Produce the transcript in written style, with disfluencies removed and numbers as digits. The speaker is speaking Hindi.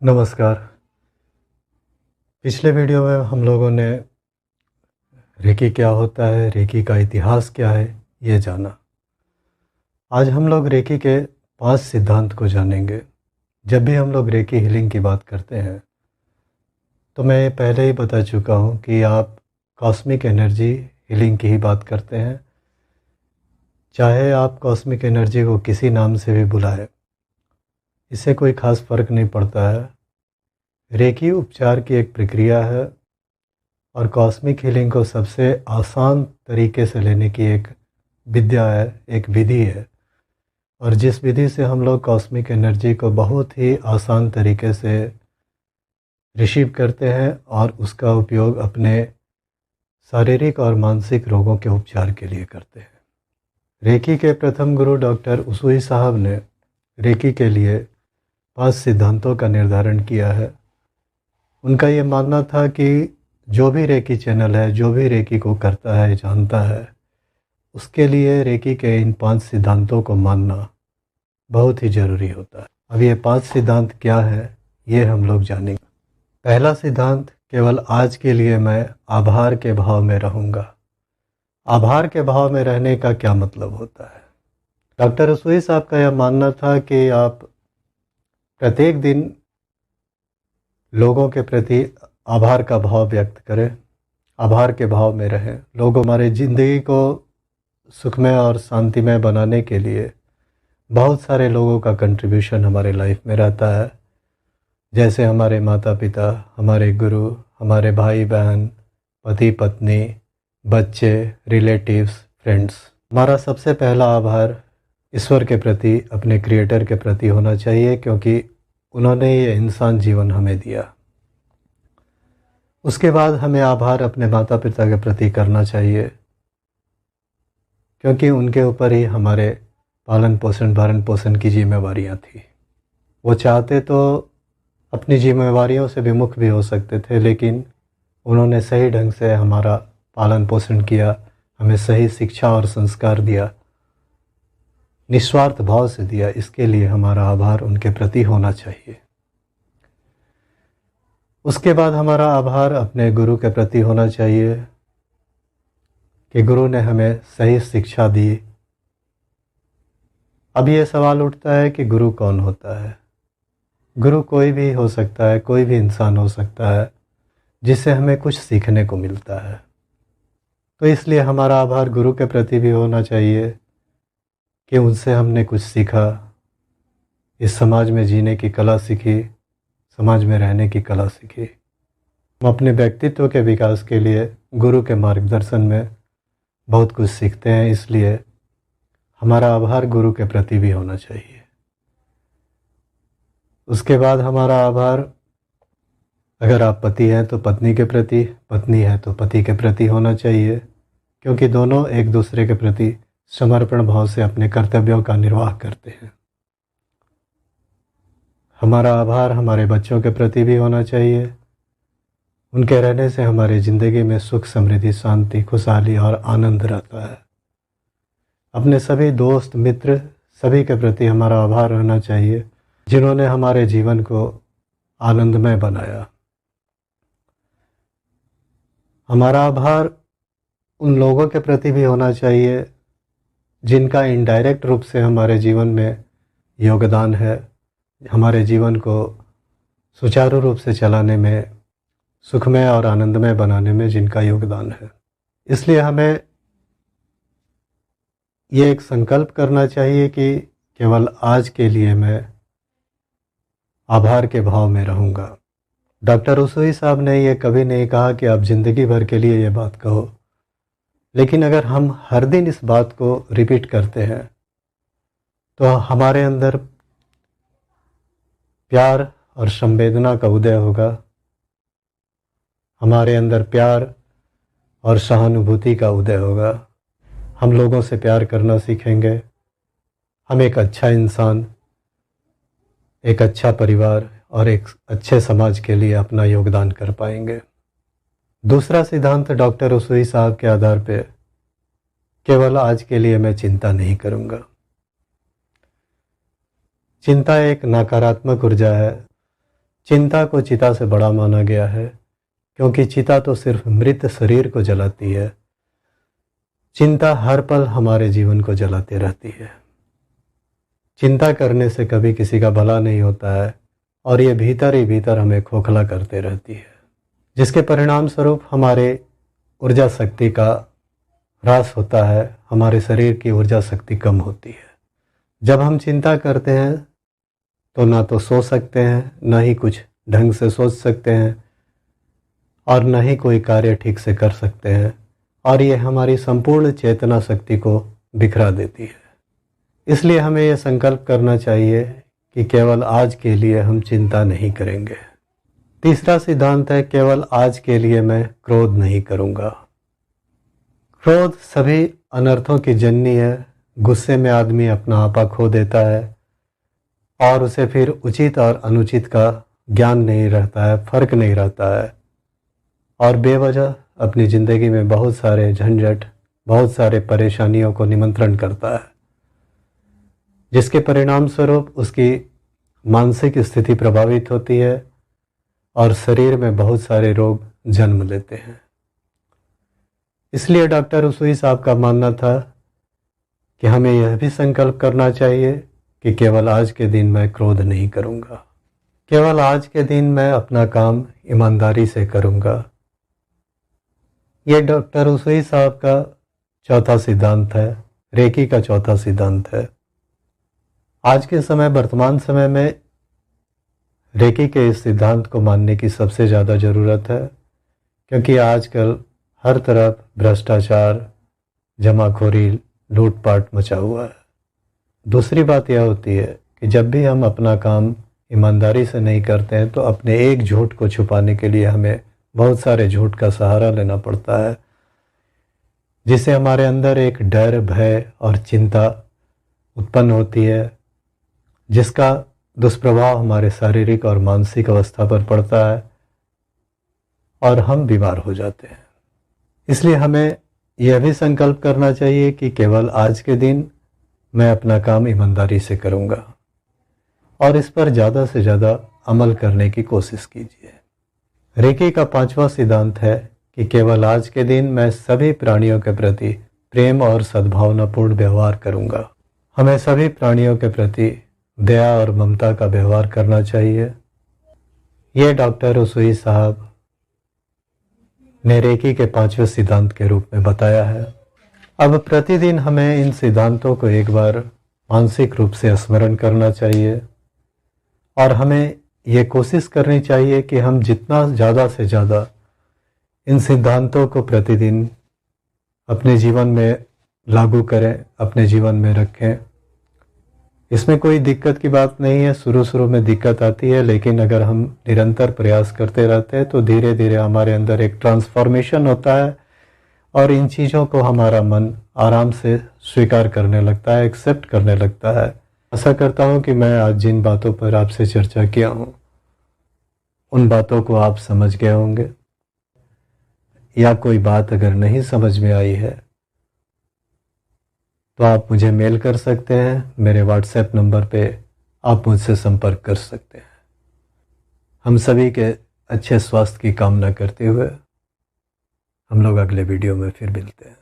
नमस्कार। पिछले वीडियो में हम लोगों ने रेकी क्या होता है, रेकी का इतिहास क्या है, ये जाना। आज हम लोग रेकी के 5 सिद्धांत को जानेंगे। जब भी हम लोग रेकी हीलिंग की बात करते हैं तो मैं पहले ही बता चुका हूँ कि आप कॉस्मिक एनर्जी हीलिंग की ही बात करते हैं। चाहे आप कॉस्मिक एनर्जी को किसी नाम से भी बुलाएं, इससे कोई ख़ास फ़र्क नहीं पड़ता है। रेकी उपचार की एक प्रक्रिया है और कॉस्मिक हीलिंग को सबसे आसान तरीके से लेने की एक विद्या है, एक विधि है। और जिस विधि से हम लोग कॉस्मिक एनर्जी को बहुत ही आसान तरीके से रिसीव करते हैं और उसका उपयोग अपने शारीरिक और मानसिक रोगों के उपचार के लिए करते हैं। रेकी के प्रथम गुरु डॉक्टर उसुई साहब ने रेकी के लिए 5 सिद्धांतों का निर्धारण किया है। उनका ये मानना था कि जो भी रेकी चैनल है, जो भी रेकी को करता है, जानता है, उसके लिए रेकी के इन 5 सिद्धांतों को मानना बहुत ही ज़रूरी होता है। अब ये 5 सिद्धांत क्या है, ये हम लोग जानेंगे। पहला सिद्धांत, केवल आज के लिए मैं आभार के भाव में रहूँगा। आभार के भाव में रहने का क्या मतलब होता है? डॉक्टर उसुई साहब का यह मानना था कि आप प्रत्येक दिन लोगों के प्रति आभार का भाव व्यक्त करें, आभार के भाव में रहें। लोग हमारे ज़िंदगी को सुखमय और शांतिमय बनाने के लिए बहुत सारे लोगों का कंट्रीब्यूशन हमारे लाइफ में रहता है, जैसे हमारे माता पिता, हमारे गुरु, हमारे भाई बहन, पति पत्नी, बच्चे, रिलेटिव्स, फ्रेंड्स। हमारा सबसे पहला आभार ईश्वर के प्रति, अपने क्रिएटर के प्रति होना चाहिए, क्योंकि उन्होंने ये इंसान जीवन हमें दिया। उसके बाद हमें आभार अपने माता पिता के प्रति करना चाहिए, क्योंकि उनके ऊपर ही हमारे पालन पोषण भरण पोषण की जिम्मेवारियां थी। वो चाहते तो अपनी जिम्मेवारियों से विमुख भी हो सकते थे, लेकिन उन्होंने सही ढंग से हमारा पालन पोषण किया, हमें सही शिक्षा और संस्कार दिया, निस्वार्थ भाव से दिया। इसके लिए हमारा आभार उनके प्रति होना चाहिए। उसके बाद हमारा आभार अपने गुरु के प्रति होना चाहिए कि गुरु ने हमें सही शिक्षा दी। अब ये सवाल उठता है कि गुरु कौन होता है? गुरु कोई भी हो सकता है, कोई भी इंसान हो सकता है जिससे हमें कुछ सीखने को मिलता है। तो इसलिए हमारा आभार गुरु के प्रति भी होना चाहिए कि उनसे हमने कुछ सीखा, इस समाज में जीने की कला सीखी, समाज में रहने की कला सीखी। हम अपने व्यक्तित्व के विकास के लिए गुरु के मार्गदर्शन में बहुत कुछ सीखते हैं, इसलिए हमारा आभार गुरु के प्रति भी होना चाहिए। उसके बाद हमारा आभार, अगर आप पति हैं तो पत्नी के प्रति, पत्नी है तो पति के प्रति होना चाहिए, क्योंकि दोनों एक दूसरे के प्रति समर्पण भाव से अपने कर्तव्यों का निर्वाह करते हैं। हमारा आभार हमारे बच्चों के प्रति भी होना चाहिए। उनके रहने से हमारी ज़िंदगी में सुख, समृद्धि, शांति, खुशहाली और आनंद रहता है। अपने सभी दोस्त, मित्र, सभी के प्रति हमारा आभार रहना चाहिए, जिन्होंने हमारे जीवन को आनंदमय बनाया। हमारा आभार उन लोगों के प्रति भी होना चाहिए जिनका इनडायरेक्ट रूप से हमारे जीवन में योगदान है, हमारे जीवन को सुचारू रूप से चलाने में, सुखमय और आनंदमय बनाने में जिनका योगदान है। इसलिए हमें ये एक संकल्प करना चाहिए कि केवल आज के लिए मैं आभार के भाव में रहूँगा। डॉक्टर उसुई साहब ने ये कभी नहीं कहा कि आप ज़िंदगी भर के लिए ये बात कहो, लेकिन अगर हम हर दिन इस बात को रिपीट करते हैं तो हमारे अंदर प्यार और संवेदना का उदय होगा, हमारे अंदर प्यार और सहानुभूति का उदय होगा। हम लोगों से प्यार करना सीखेंगे, हम एक अच्छा इंसान, एक अच्छा परिवार और एक अच्छे समाज के लिए अपना योगदान कर पाएंगे। दूसरा सिद्धांत डॉक्टर उसुई साहब के आधार पे, केवल आज के लिए मैं चिंता नहीं करूँगा। चिंता एक नकारात्मक ऊर्जा है। चिंता को चिता से बड़ा माना गया है, क्योंकि चिता तो सिर्फ मृत शरीर को जलाती है, चिंता हर पल हमारे जीवन को जलाती रहती है। चिंता करने से कभी किसी का भला नहीं होता है और ये भीतर ही भीतर हमें खोखला करते रहती है, जिसके परिणाम स्वरूप हमारे ऊर्जा शक्ति का ह्रास होता है, हमारे शरीर की ऊर्जा शक्ति कम होती है। जब हम चिंता करते हैं तो ना तो सो सकते हैं, ना ही कुछ ढंग से सोच सकते हैं और ना ही कोई कार्य ठीक से कर सकते हैं, और ये हमारी संपूर्ण चेतना शक्ति को बिखरा देती है। इसलिए हमें यह संकल्प करना चाहिए कि केवल आज के लिए हम चिंता नहीं करेंगे। तीसरा सिद्धांत है, केवल आज के लिए मैं क्रोध नहीं करूँगा। क्रोध सभी अनर्थों की जननी है। गुस्से में आदमी अपना आपा खो देता है और उसे फिर उचित और अनुचित का ज्ञान नहीं रहता है, फर्क नहीं रहता है, और बेवजह अपनी ज़िंदगी में बहुत सारे झंझट, बहुत सारे परेशानियों को निमंत्रण करता है, जिसके परिणाम स्वरूप उसकी मानसिक स्थिति प्रभावित होती है और शरीर में बहुत सारे रोग जन्म लेते हैं। इसलिए डॉक्टर उसुई साहब का मानना था कि हमें यह भी संकल्प करना चाहिए कि केवल आज के दिन मैं क्रोध नहीं करूँगा, केवल आज के दिन मैं अपना काम ईमानदारी से करूँगा। ये डॉक्टर उसुई साहब का चौथा सिद्धांत है, रेकी का चौथा सिद्धांत है। आज के समय, वर्तमान समय में रेकी के इस सिद्धांत को मानने की सबसे ज़्यादा ज़रूरत है, क्योंकि आजकल हर तरफ भ्रष्टाचार, जमाखोरी, लूटपाट मचा हुआ है। दूसरी बात यह होती है कि जब भी हम अपना काम ईमानदारी से नहीं करते हैं तो अपने एक झूठ को छुपाने के लिए हमें बहुत सारे झूठ का सहारा लेना पड़ता है, जिससे हमारे अंदर एक डर, भय और चिंता उत्पन्न होती है, जिसका दुष्प्रभाव हमारे शारीरिक और मानसिक अवस्था पर पड़ता है और हम बीमार हो जाते हैं। इसलिए हमें यह भी संकल्प करना चाहिए कि केवल आज के दिन मैं अपना काम ईमानदारी से करूँगा, और इस पर ज़्यादा से ज़्यादा अमल करने की कोशिश कीजिए। रेकी का पांचवा सिद्धांत है कि केवल आज के दिन मैं सभी प्राणियों के प्रति प्रेम और सद्भावनापूर्ण व्यवहार करूँगा। हमें सभी प्राणियों के प्रति दया और ममता का व्यवहार करना चाहिए। ये डॉक्टर उसुई साहब ने रेकी के पांचवें सिद्धांत के रूप में बताया है। अब प्रतिदिन हमें इन सिद्धांतों को एक बार मानसिक रूप से स्मरण करना चाहिए, और हमें ये कोशिश करनी चाहिए कि हम जितना ज़्यादा से ज़्यादा इन सिद्धांतों को प्रतिदिन अपने जीवन में लागू करें, अपने जीवन में रखें। इसमें कोई दिक्कत की बात नहीं है। शुरू में दिक्कत आती है, लेकिन अगर हम निरंतर प्रयास करते रहते हैं तो धीरे धीरे हमारे अंदर एक ट्रांसफॉर्मेशन होता है और इन चीज़ों को हमारा मन आराम से स्वीकार करने लगता है, एक्सेप्ट करने लगता है। आशा करता हूँ कि मैं आज जिन बातों पर आपसे चर्चा किया हूँ उन बातों को आप समझ गए होंगे, या कोई बात अगर नहीं समझ में आई है तो आप मुझे मेल कर सकते हैं। मेरे व्हाट्सएप नंबर पे आप मुझसे संपर्क कर सकते हैं। हम सभी के अच्छे स्वास्थ्य की कामना करते हुए हम लोग अगले वीडियो में फिर मिलते हैं।